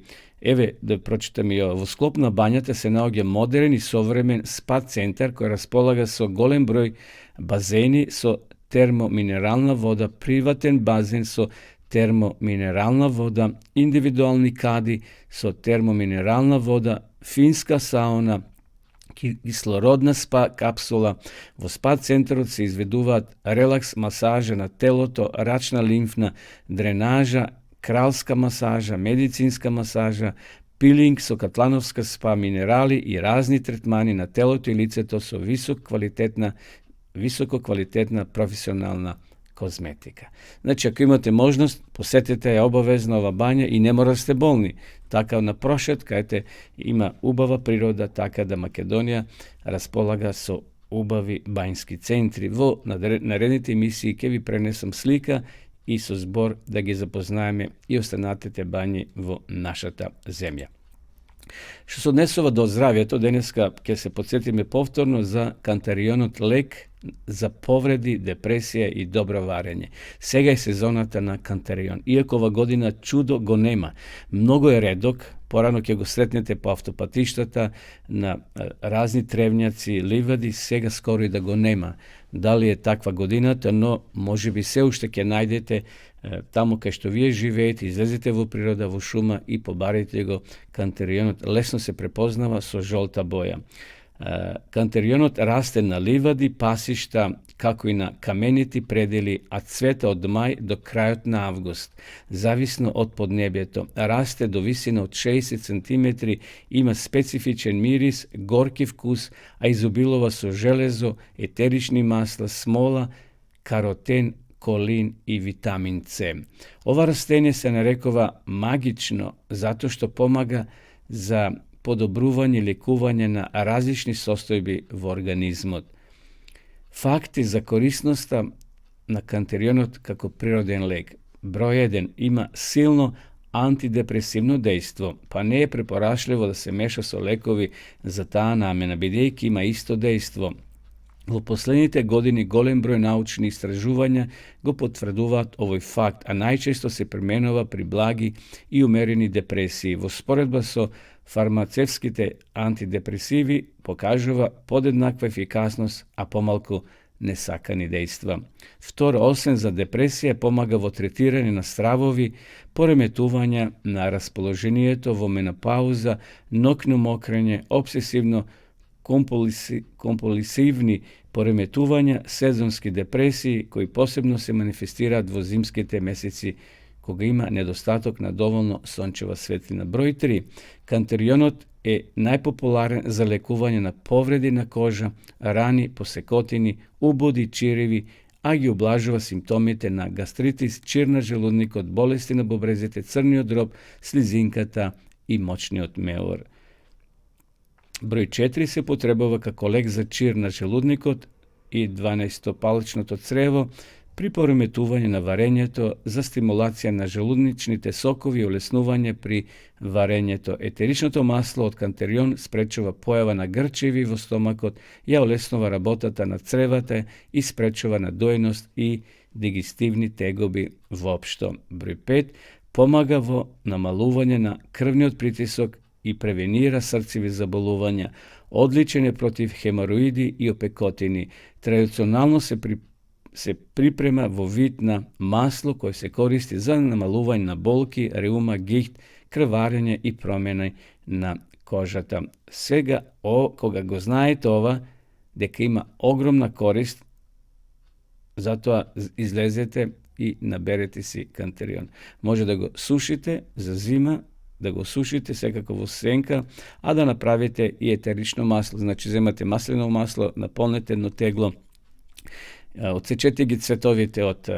Да прочитам и ово. Во склоп на бањата се наоѓа модерен и современ спа центар кој располага со голем број базени со термоминерална вода, приватен базен со термоминерална вода, индивидуални кади со термоминерална вода, финска сауна, кислородна спа капсула. Во спа центарот се изведуваат релакс масажа на телото, рачна лимфна дренажа, кралска масажа, медицинска масажа, пилинг со катлановска спа, минерали и разни третмани на телото и лицето со високо квалитетна професионална козметика. Значи, ако имате можност, посетете ја обавезно ова бања и не мора сте болни. Така на прошет, кајте има убава природа, така да Македонија располага со убави бањски центри. Во наредните емисии ќе ви пренесам слика и со збор да ги запознаеме и останатите бањи во нашата земја. Што се однесува до здравјето, денеска ќе се подсетиме повторно за кантарионот лек за повреди, депресија и добро варење. Сега е сезоната на кантарион. Иако ова година чудо го нема, многу е редок, порано ќе го сретнете по автопатиштата на разни тревњаци, ливади, сега скоро и да го нема. Дали е таква годината, но може би се уште ќе најдете таму кај што вие живеете, излезете во природа, во шума и побарите го кантарионот. Лесно се препознава со жолта боја. Кантарионот расте на ливади, пасишта, како и на каменити предели, а цвета од мај до крајот на август, зависно од поднебјето. Расте до висина од 60 см, има специфичен мирис, горки вкус, а изобилува со железо, етерични масла, смола, каротен, колин и витамин С. Ова растение се нарекува магично, затоа што помага за подобрување и лекување на различни состојби во организмот. Факти за корисноста на кантарионот како природен лек. Број 1. Има силно антидепресивно дејство, па не е препорашливо да се меша со лекови за таа намена, бидејќи има исто дејство. Во последните години голем број научни истражувања го потврдуваат овој факт, а најчесто се применува при благи и умерени депресии. Во споредба со фармацевските антидепресиви покажува подеднаква ефикасност, а помалку несакани дејства. Второ, освен за депресија, помага во третирање на стравови, пореметувања на расположението во менопауза, ноќно мокрење, обсесивно компулсивни пореметувања, сезонски депресии, кои посебно се манифестираат во зимските месеци, кога има недостаток на доволно сончева светлина. Број 3. Кантарионот е најпопуларен за лекување на повреди на кожа, рани, посекотини, убоди, чиреви, а ги облажува симптомите на гастритис, чир на желудникот, болести на бубрезите, црниот дроб, слизинката и мочниот меор. Број 4 се потребува како лек за чир на желудникот и 12-паличното црево, при пореметување на варењето, за стимулација на желудничните сокови и улеснување при варењето. Етеричното масло од кантарион спречува појава на грчеви во стомакот, ја олеснува работата на цревата и спречува надоеност и дигестивни тегоби воопшто. Број 5. Помага во намалување на крвниот притисок и превенира срцеви заболувања. Одличен е против хемороиди и опекотини. Традиционално се припрема во вид на масло кој се користи за намалување на болки, реума, гихт, крварење и промени на кожата. Сега, кога го знаете ова, дека има огромна корист, затоа излезете и наберете си кантарион. Може да го сушите за зима, да го сушите секако во сенка, а да направите и етерично масло. Значи, земате маслено масло, наполнете едно тегло, отсечете ги цветовите од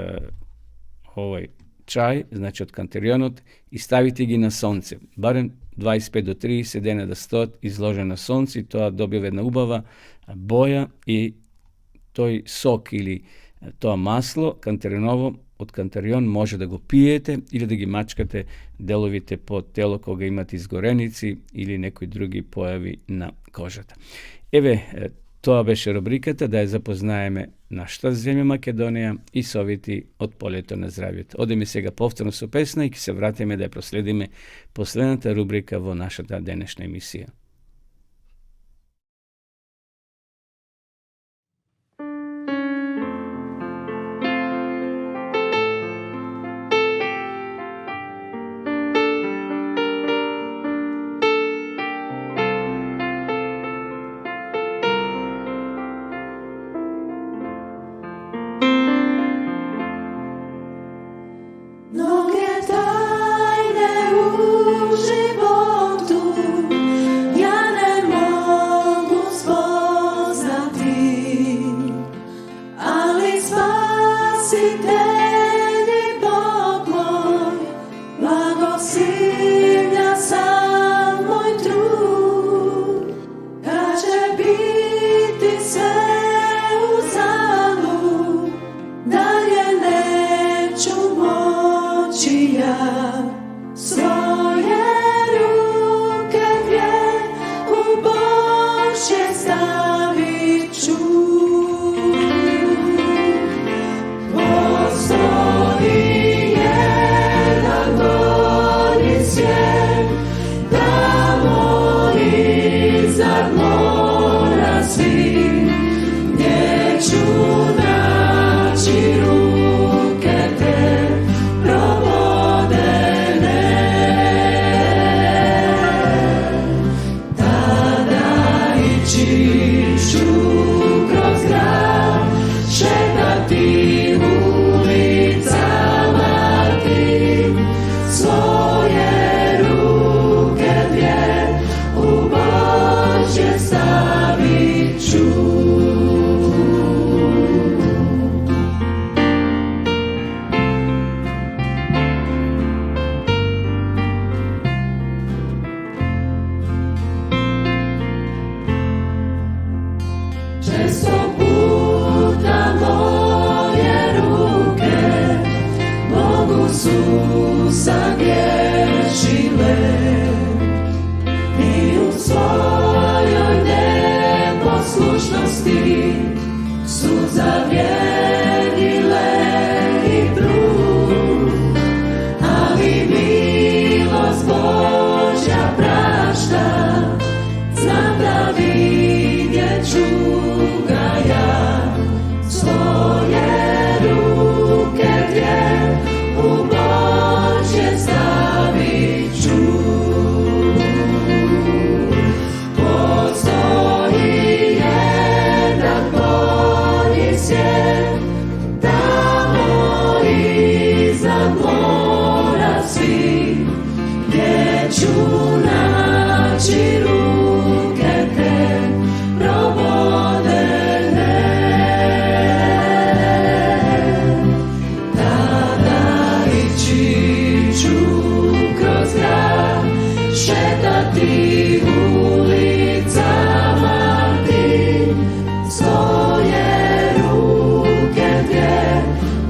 овој чај, значи од кантарионот, и ставите ги на сонце. Барем 25 до 30 дена да стоат изложени на сонце, и тоа добива една убава боја и тој сок или тоа масло кантариново od kantarion, može da go pijete ili da gi mačkate, delovite po telo koga imate izgorenici ili nekoj drugi pojavi na kožata. Това беше рубриката да ја запознаеме нашата земја Македонија и совети од полето на здравјето. Одеме сега повторно со песна и ќе се вратиме да ја проследиме последната рубрика во нашата денешна емисија. Mnoge tajne u životu ja ne mogu spoznati, ali Spasitelji Bog moj blagosilja sav moj trud, kad će biti sve uzalud, dalje neću moći ja svoje ruke dvije u Božje stavit ću. Postoji jedan bolji svijet, tamo iznad mora svih, gdje ću naći ruke te probodene. Tada ići ću kroz grad, šetati ulicama tim, svoje ruke dvije u Božje stavit ću. Često puta moje ruke Bogu su sagriješile i u svojoj neposlušnosti su zavrijedile i trud, ali milost Božja prašta, znam da vidjet ću ga ja, svoje ruke dvije u Božje stavit ću. Postoji jedan bolji svijet, tamo iznad mora svih, gdje ću naći ruke te probodene. Tada ići ću kroz grad, šetati ulicama tim, svoje ruke dvije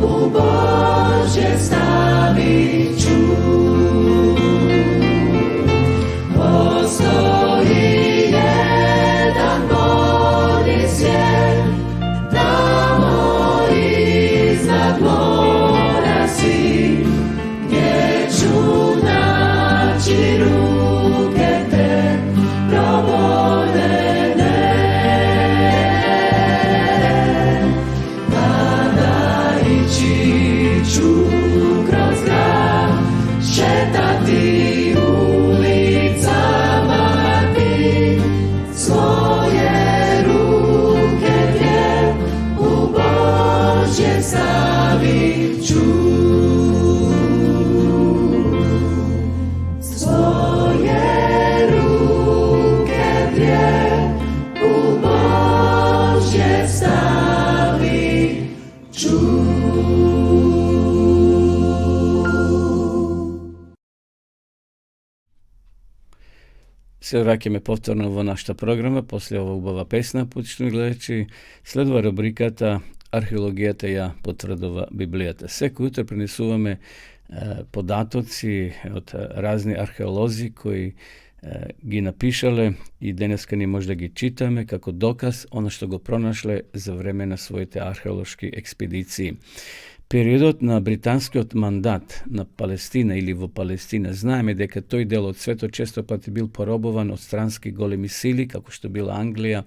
u Božje stavit ću. Postoji jedan bolji svijet, tamo iznad mora svih, gdje ću naći ruke te probodene. Tada ići ću kroz grad, šetati ulicama tim, svoje ruke dvije u Božje stavit ću. Svoje ruke dvije u Božje stavit ću. Се враќаме повторно во нашата програма после ова убава песна, почитувани гледачи. Следува рубриката археологијата ја потврдува Библијата. Секој утро пренесуваме податоци од разни археолози кои ги напишале и денеска ни може да ги читаме како доказ оно што го пронашле за време на своите археолошки експедиции. Периодот на британскиот мандат на Палестина или во Палестина, знаеме дека тој дел од светот често пати бил поробован од странски големи сили, како што била Англија,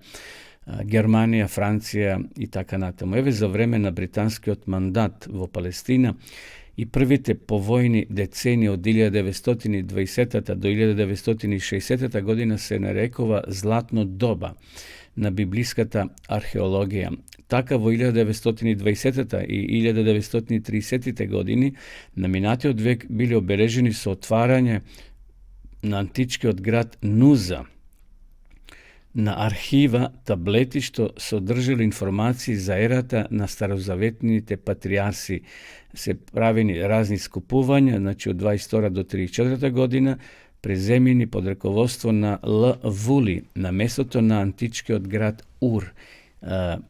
Германија, Франција и така натаму. Еве за време на британскиот мандат во Палестина и првите повојни децении од 1920 до 1960 година се нарекува златно доба на библиската археологија. Така во 1920 и 1930 години на минатиот век биле обележени со отварање на античкиот град Нуза на архива таблети што содржали информации за ерата на старозаветните патриарси. Се правени разни скупувања, значи од 22 до 34 година, преземени под раководство на Л. Вули на местото на античкиот град Ур,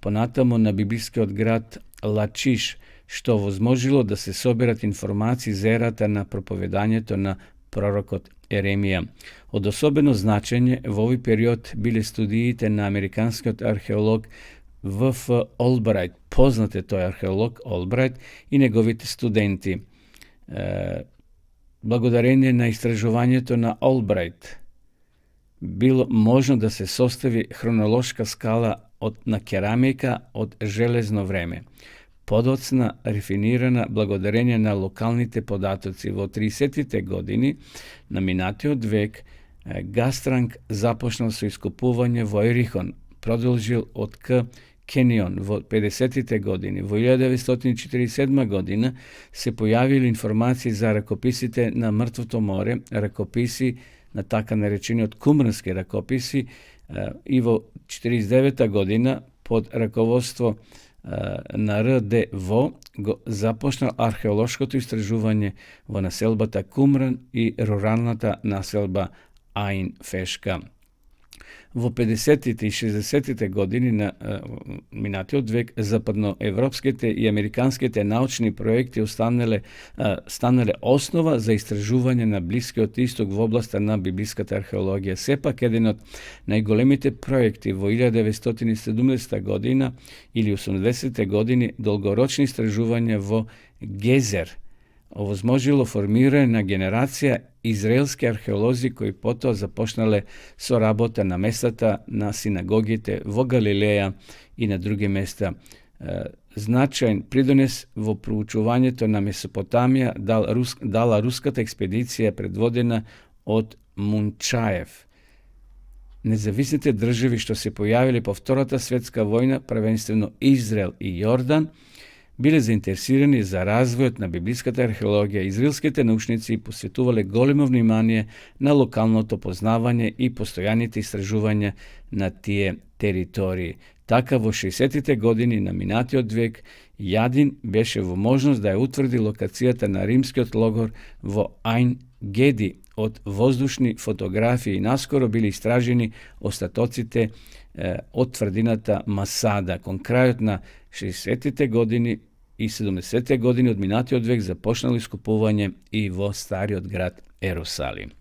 понатамо на библискиот град Лачиш, што возможило да се соберат информации за ерата на проповедањето на пророкот Еремија. Од особено значење во овој период биле студиите на американскиот археолог В.Ф. Олбрајт, познат е тој археолог Олбрајт и неговите студенти. Благодарение на истражувањето на Олбрајт било можно да се состави хронолошка скала на керамика од железно време. Подоцна рефинирана благодарение на локалните податоци. Во 30-тите години на минатиот век Гастранг започнал со искупување во Ерихон, продолжил од К. Кенион во 50-тите години. Во 1947 година се појавили информации за ракописите на Мртвото море, ракописи на така наречениот кумрански ракописи, и во 49 година под раководство на Р.Д. Во го започнал археолошкото истражување во населбата Кумран и руралната населба Аин Фешка. Во 50-тите и 60-тите години на минатиот век западноевропските и американските научни проекти станале основа за истражување на Блискиот Исток во областа на библиската археологија. Сепак еден од најголемите проекти во 1970 година или 80-те години долгорочни истражувања во Гезер овозможило формирање на генерација израелски археолози кои потоа започнале со работа на местата на синагогите во Галилеја и на други места. Значаен придонес во проучувањето на Месопотамија дала руската експедиција предводена од Мунчаев. Независните држави што се појавиле по Втората светска војна, првенствено Израел и Јордан, биле заинтересирани за развојот на библиската археологија. Израелските научници посветувале големо внимание на локалното познавање и постојаните истражувања на тие територии. Така во 60-тите години на минатиот век Јадин беше во можност да ја утврди локацијата на римскиот логор во Ајн Геди од воздушни фотографии и наскоро биле истражени остатоците од тврдината Масада. Кон крајот на 60-тите години и 70-те години од минатиот век започнало искупување и во стариот град Ерусалим.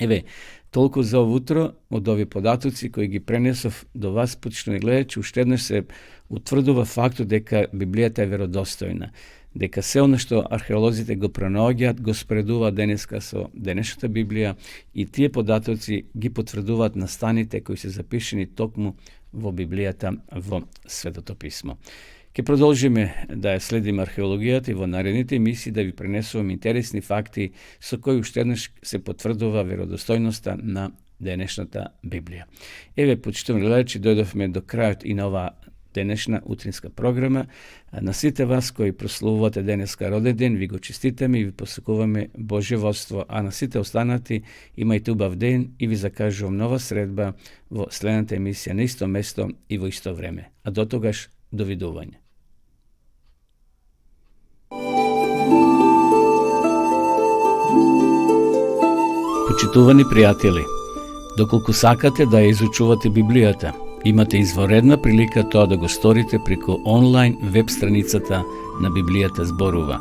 Еве, толку за овутро од овие податоци кои ги пренесов до вас, почитувани гледачи, уште еднаш се утврдува фактот дека Библијата е веродостојна, дека се она што археолозите го пронаоѓаат го спредуваат денеска со денешната Библија и тие податоци ги потврдуваат настаните кои се запишени токму во Библијата во Светото писмо. Ке продолжиме да ја следиме археологијата и во наредните емисии да ви пренесувам интересни факти со кои уште еднаш се потврдува веродостојноста на денешната Библија. Еве, почитувани гледачи, дојдовме до крајот и на оваа денешна утринска програма. На сите вас кои прославувате денеска роден ден, ви го честитаме и ви посакуваме Божје водство, а на сите останати имајте убав ден и ви закажувам нова средба во следната емисија на исто место и во исто време. А до тогаш, довидување. Почитувани пријатели, доколку сакате да ја изучувате Библијата Имате изворедна прилика тоа да го сторите преку онлайн веб страницата на Библијата зборува.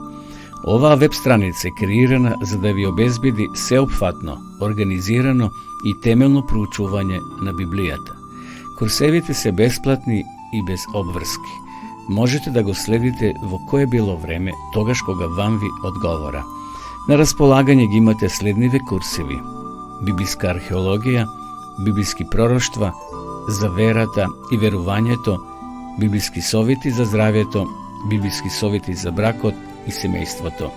Оваа веб страница е креирана за да ви обезбеди сеопфатно, организирано и темелно проучување на Библијата. Курсевите се бесплатни и без обврски. Можете да го следите во кое било време, тогаш кога вам ви одговора. На располагање ги имате следниве курсеви: библиска археологија, библиски пророштва, за верата и верувањето, библиски совети за здравјето, библиски совети за бракот и семејството.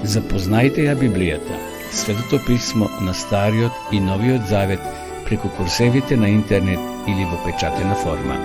Запознајте ја Библијата, Светото писмо на Стариот и Новиот Завет преку курсевите на интернет или во печатена форма.